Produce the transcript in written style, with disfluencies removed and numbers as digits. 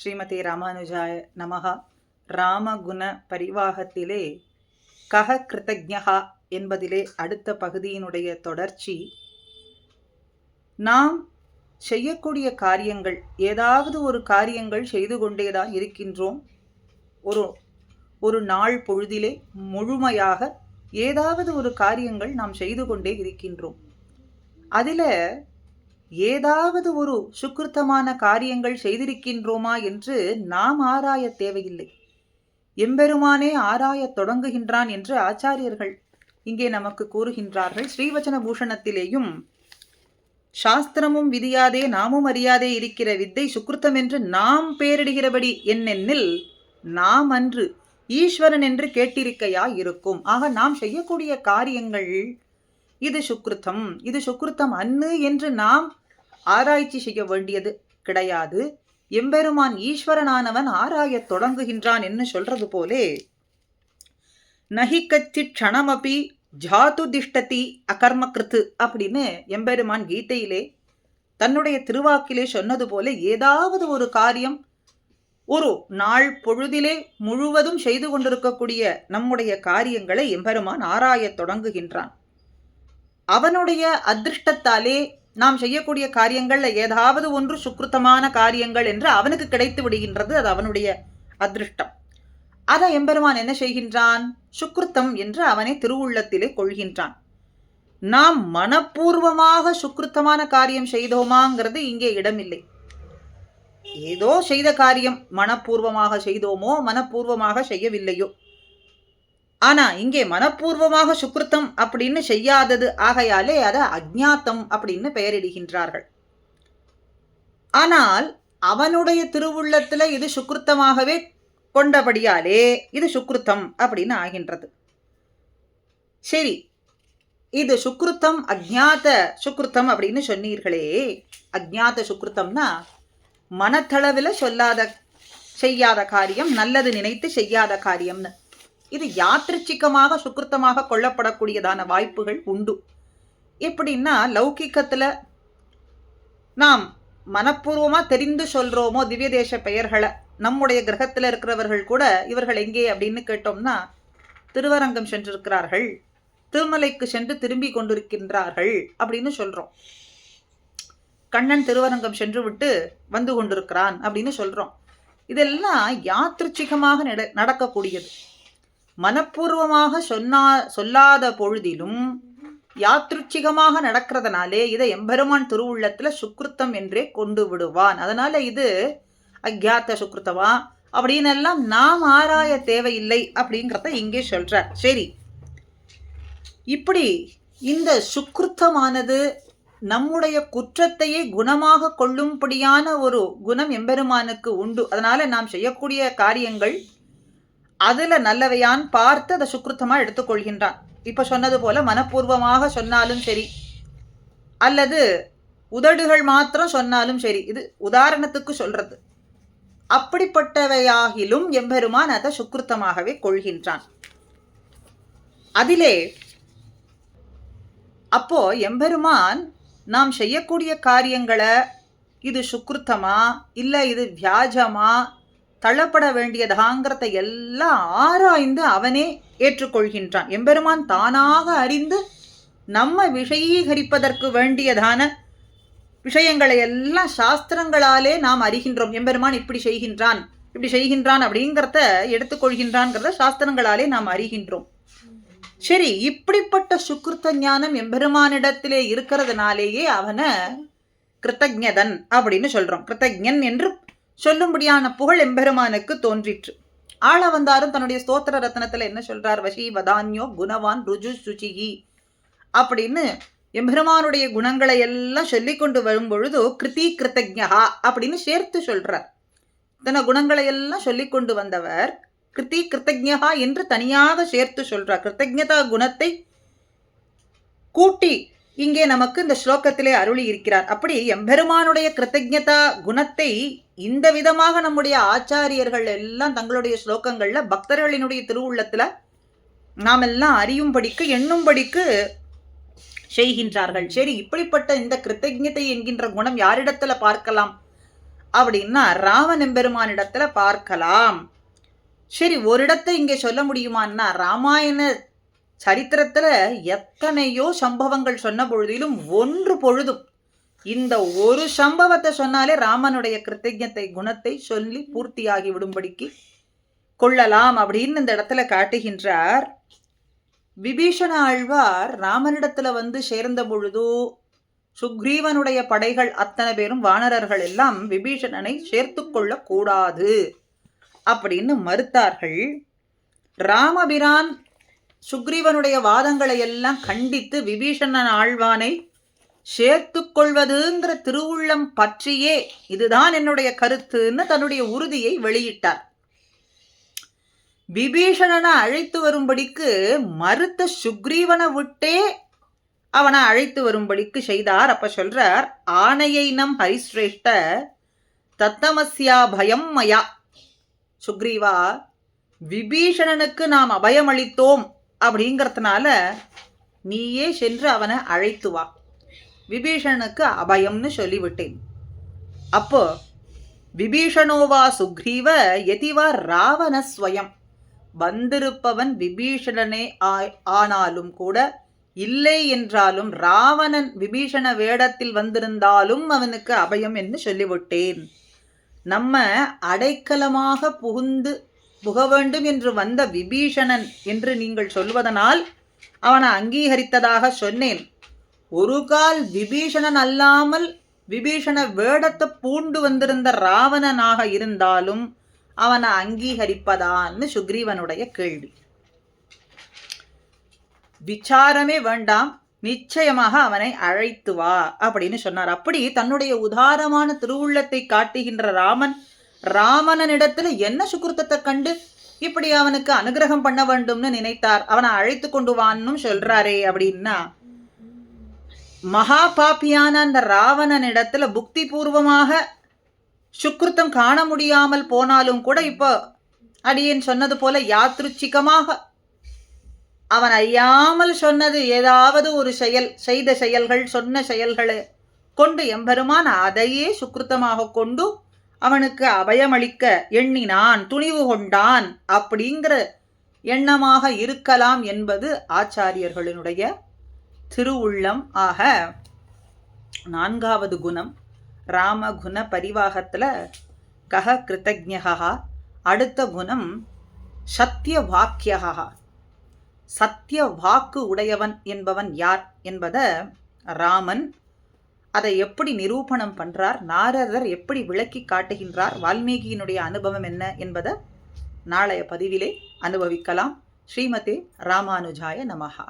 ஸ்ரீமதி ராமானுஜாய நமஹா. ராமகுண பரிவாகத்திலே கஹ கிருதஜ்ஞா என்பதிலே அடுத்த பகுதியினுடைய தொடர்ச்சி. நாம் செய்யக்கூடிய காரியங்கள், ஏதாவது ஒரு காரியங்கள் செய்து கொண்டேதான் இருக்கின்றோம். ஒரு நாள் பொழுதிலே முழுமையாக ஏதாவது ஒரு காரியங்கள் நாம் செய்து கொண்டே இருக்கின்றோம். அதில் ஏதாவது ஒரு சுக்கிருத்தமான காரியங்கள் செய்திருக்கின்றோமா என்று நாம் ஆராய தேவையில்லை. எம்பெருமானே ஆராயத் தொடங்குகின்றான் என்று ஆச்சாரியர்கள் இங்கே நமக்கு கூறுகின்றார்கள். ஸ்ரீவச்சன பூஷணத்திலேயும் சாஸ்திரமும் விதியாதே நாமும் அறியாதே இருக்கிற வித்தை சுக்கிருத்தம் என்று நாம் பேரிடுகிறபடி என்னென்னில் நாம் அன்று ஈஸ்வரன் என்று கேட்டிருக்கையா இருக்கும். ஆக நாம் செய்யக்கூடிய காரியங்கள் இது சுக்கிருத்தம், இது சுக்கிருத்தம் அன்னு என்று நாம் ஆராய்ச்சி செய்ய வேண்டியது கிடையாது. எம்பெருமான் ஈஸ்வரனானவன் ஆராயத் தொடங்குகின்றான் என்று சொல்றது போலே, நஹி கச்சித் க்ஷணமபி ஜாது திஷ்டதி அகர்மகிருத்து அப்படின்னு எம்பெருமான் கீதையிலே தன்னுடைய திருவாக்கிலே சொன்னது போல, ஏதாவது ஒரு காரியம் ஒரு நாள் பொழுதிலே முழுவதும் செய்து கொண்டிருக்கக்கூடிய நம்முடைய காரியங்களை எம்பெருமான் ஆராயத் தொடங்குகின்றான். அவனுடைய அதிருஷ்டத்தாலே நாம் செய்யக்கூடிய காரியங்கள்ல ஏதாவது ஒன்று சுக்கிருத்தமான காரியங்கள் என்று அவனுக்கு கிடைத்து விடுகின்றது. அது அவனுடைய அதிருஷ்டம். அதை எம்பெருமான் என்ன செய்கின்றான்? சுக்கிருத்தம் என்று அவனை திருவுள்ளத்திலே கொள்கின்றான். நாம் மனப்பூர்வமாக சுக்கிருத்தமான காரியம் செய்தோமாங்கிறது இங்கே இடமில்லை. ஏதோ செய்த காரியம் மனப்பூர்வமாக செய்தோமோ மனப்பூர்வமாக செய்யவில்லையோ, ஆனா இங்கே மனப்பூர்வமாக சுக்கிருத்தம் அப்படின்னு செய்யாதது ஆகையாலே அதை அஜ்ஞாத்தம் அப்படின்னு பெயரிடுகின்றார்கள். ஆனால் அவனுடைய திருவுள்ளத்துல இது சுக்கிருத்தமாகவே கொண்டபடியாலே இது சுக்கிருத்தம் அப்படின்னு ஆகின்றது. சரி, இது சுக்கிருத்தம் அஜ்ஞாத சுக்கிருத்தம் அப்படின்னு சொன்னீர்களே. அஜ்ஞாத சுக்கிருத்தம்னா மனத்தளவில் செய்யாத காரியம், நல்லது நினைத்து செய்யாத காரியம்னு. இது யாத்ரிச்சிகமாக சுக்கிருத்தமாக கொள்ளப்படக்கூடியதான வாய்ப்புகள் உண்டு. எப்படின்னா, லௌகிக்கத்தில் நாம் மனப்பூர்வமாக தெரிந்து சொல்கிறோமோ திவ்ய தேச பெயர்களை, நம்முடைய கிரகத்தில் இருக்கிறவர்கள் கூட இவர்கள் எங்கே அப்படின்னு கேட்டோம்னா, திருவரங்கம் சென்றிருக்கிறார்கள், திருமலைக்கு சென்று திரும்பி கொண்டிருக்கின்றார்கள் அப்படின்னு சொல்கிறோம். கண்ணன் திருவரங்கம் சென்று விட்டு வந்து கொண்டிருக்கிறான் அப்படின்னு சொல்கிறோம். இதெல்லாம் யாத்ரிச்சிகமாக நடக்கக்கூடியது. மனப்பூர்வமாக சொல்லாத பொழுதிலும் யாத்ருச்சிகமாக நடக்கிறதுனாலே இதை எம்பெருமான் திருவுள்ளத்துல சுக்கிருத்தம் என்றே கொண்டு விடுவான். அதனால இது அக்ஞாத்த சுக்கிருத்தமா அப்படின்னு எல்லாம் நாம் ஆராய தேவையில்லை அப்படிங்கிறத இங்கே சொல்றார். சரி, இப்படி இந்த சுக்கிருத்தமானது நம்முடைய குற்றத்தையே குணமாக கொள்ளும்படியான ஒரு குணம் எம்பெருமானுக்கு உண்டு. அதனால நாம் செய்யக்கூடிய காரியங்கள் அதுல நல்லவையான் பார்த்து அதை சுக்கிருத்தமா எடுத்துக்கொள்கின்றான். இப்ப சொன்னது போல மனப்பூர்வமாக சொன்னாலும் சரி, அல்லது உதடுகள் மாத்திரம் சொன்னாலும் சரி, இது உதாரணத்துக்கு சொல்றது. அப்படிப்பட்டவையாகிலும் எம்பெருமான் அதை சுக்கிருத்தமாகவே கொள்கின்றான். அதிலே அப்போ எம்பெருமான் நாம் செய்யக்கூடிய காரியங்களை இது சுக்கிருத்தமா இல்ல இது வியாஜமா தள்ளப்பட வேண்டியதாங்கிறத எல்லாம் ஆராய்ந்து அவனே ஏற்றுக்கொள்கின்றான். எம்பெருமான் தானாக அறிந்து நம்ம விஷயீகரிப்பதற்கு வேண்டியதான விஷயங்களை எல்லாம் சாஸ்திரங்களாலே நாம் அறிகின்றோம். எம்பெருமான் இப்படி செய்கின்றான் அப்படிங்கிறத எடுத்துக்கொள்கின்றான்ங்கிறத சாஸ்திரங்களாலே நாம் அறிகின்றோம். சரி, இப்படிப்பட்ட சுக்கிருத்த ஞானம் எம்பெருமானிடத்திலே இருக்கிறதுனாலேயே அவனை கிருத்தஜ்ஞதன் அப்படின்னு சொல்றோம். கிருத்தஜ்ஞன் என்று சொல்லும்படியான புகழ் எம்பெருமானுக்கு தோன்றிற்று. ஆள வந்தாரும் தன்னுடைய ஸ்தோத்திர ரத்னத்துல என்ன சொல்றார்? வசி வதான்யோ குணவான் ருஜு சுச்சிகி அப்படின்னு எம்பெருமானுடைய குணங்களை எல்லாம் சொல்லி கொண்டு வரும் பொழுது கிருதி கிருத்தஜ்ஞா அப்படின்னு சேர்த்து சொல்றார். தன குணங்களை எல்லாம் சொல்லி கொண்டு வந்தவர் கிருதி கிருத்தஜ்ஞா என்று தனியாக சேர்த்து சொல்றார். கிருத்தஜ்ஞதா குணத்தை கூட்டி இங்கே நமக்கு இந்த ஸ்லோகத்திலே அருளி இருக்கிறார். அப்படி எம்பெருமானுடைய கிருத்தஜ்ஞதா குணத்தை இந்த விதமாக நம்முடைய ஆச்சாரியர்கள் எல்லாம் தங்களுடைய ஸ்லோகங்கள்ல பக்தர்களினுடைய திருவுள்ளத்துல நாம் எல்லாம் அறியும்படிக்கு எண்ணும்படிக்கு செய்கின்றார்கள். சரி, இப்படிப்பட்ட இந்த கிருத்தஜ்ஞதை என்கின்ற குணம் யாரிடத்துல பார்க்கலாம் அப்படின்னா ராமன் எம்பெருமானிடத்துல பார்க்கலாம். சரி, ஒரு இடத்தை இங்கே சொல்ல முடியுமான்னா, ராமாயண சரித்திரத்துல எத்தனையோ சம்பவங்கள் சொன்ன பொழுதிலும் ஒன்று பொழுதும் இந்த ஒரு சம்பவத்தை சொன்னாலே ராமனுடைய கிருத்தஜ்ஞத்தை குணத்தை சொல்லி பூர்த்தியாகி விடும்படிக்கு கொள்ளலாம் அப்படின்னு இந்த இடத்துல காட்டுகின்றார். விபீஷண ஆழ்வார் ராமனிடத்துல வந்து சேர்ந்த பொழுது சுக்ரீவனுடைய படைகள் அத்தனை பேரும் வானரர்கள் எல்லாம் விபீஷணனை சேர்த்து கொள்ள கூடாது அப்படின்னு மறுத்தார்கள். ராமபிரான் சுக்ரீவனுடைய வாதங்களை எல்லாம் கண்டித்து விபீஷணன் ஆழ்வானை சேர்த்து கொள்வதுங்கிற திருவுள்ளம் பற்றியே இதுதான் என்னுடைய கருத்துன்னு தன்னுடைய உறுதியை வெளியிட்டார். விபீஷணனை அழைத்து வரும்படிக்கு மறுத்த சுக்ரீவனை விட்டே அவனை அழைத்து வரும்படிக்கு செய்தார். அப்ப சொல்றார், ஆணையை நம் ஹரிஸ்ரேஷ்ட தத்தமஸ்யா பயம் மயா. சுக்ரீவா, விபீஷணனுக்கு நாம் அபயம் அளித்தோம் அப்படிங்கிறதுனால நீயே சென்று அவனை அழைத்து வா, விபீஷணனுக்கு அபயம்னு சொல்லிவிட்டேன். அப்போ விபீஷணோவா சுக்ரீவ எதிவா ராவண ஸ்வயம், வந்திருப்பவன் விபீஷணனே ஆனாலும் கூட, இல்லை என்றாலும் ராவணன் விபீஷண வேடத்தில் வந்திருந்தாலும் அவனுக்கு அபயம் என்று சொல்லிவிட்டேன். நம்ம அடைக்கலமாக புக வேண்டும் என்று வந்த விபீஷணன் என்று நீங்கள் சொல்வதனால் அவனை அங்கீகரித்ததாக சொன்னேன். ஒரு கால் விபீஷணன் அல்லாமல் விபீஷண வேடத்தை பூண்டு வந்திருந்த ராவணனாக இருந்தாலும் அவனை அங்கீகரிப்பதான்னு சுக்ரீவனுடைய கேள்வி. விசாரமே வேண்டாம், நிச்சயமாக அவனை அழைத்து வா அப்படின்னு சொன்னார். அப்படி தன்னுடைய உதாரமான திருவுள்ளத்தை காட்டுகின்ற ராமனிடத்துல என்ன சுக்கிருத்தத்தை கண்டு இப்படி அவனுக்கு அனுகிரகம் பண்ண வேண்டும்னு நினைத்தார். அவனை அழைத்து கொண்டு வான்னு சொல்றாரே அப்படின்னா, மகா பாப்பியான அந்த ராவணனிடத்துல புக்தி பூர்வமாக சுக்கிருத்தம் காண முடியாமல் போனாலும் கூட இப்போ அடியேன் சொன்னது போல யாத்ருச்சிகமாக அவன் அறியாமல் சொன்னது ஏதாவது ஒரு செய்த செயல்கள், சொன்ன செயல்களை கொண்டு எம்பெருமான் அதையே சுக்கிருத்தமாக கொண்டு அவனுக்கு அபயமளிக்க எண்ணினான், துணிவு கொண்டான் அப்படிங்கிற எண்ணமாக இருக்கலாம் என்பது ஆச்சாரியர்களினுடைய திருவுள்ளம். ஆக 4வது குணம் ராமகுண பரிவாகத்துல கஹ கிருத்தஜ்ஞகா. அடுத்த குணம் சத்திய வாக்கியகா. சத்திய வாக்கு உடையவன் என்பவன் யார் என்பதை ராமன் அதை எப்படி நிரூபணம் பண்றார், நாரதர் எப்படி விளக்கி காட்டுகின்றார், வால்மீகியினுடைய அனுபவம் என்ன என்பதை நாளைய பதிவிலே அனுபவிக்கலாம். ஸ்ரீமதே ராமானுஜாய நமஹா.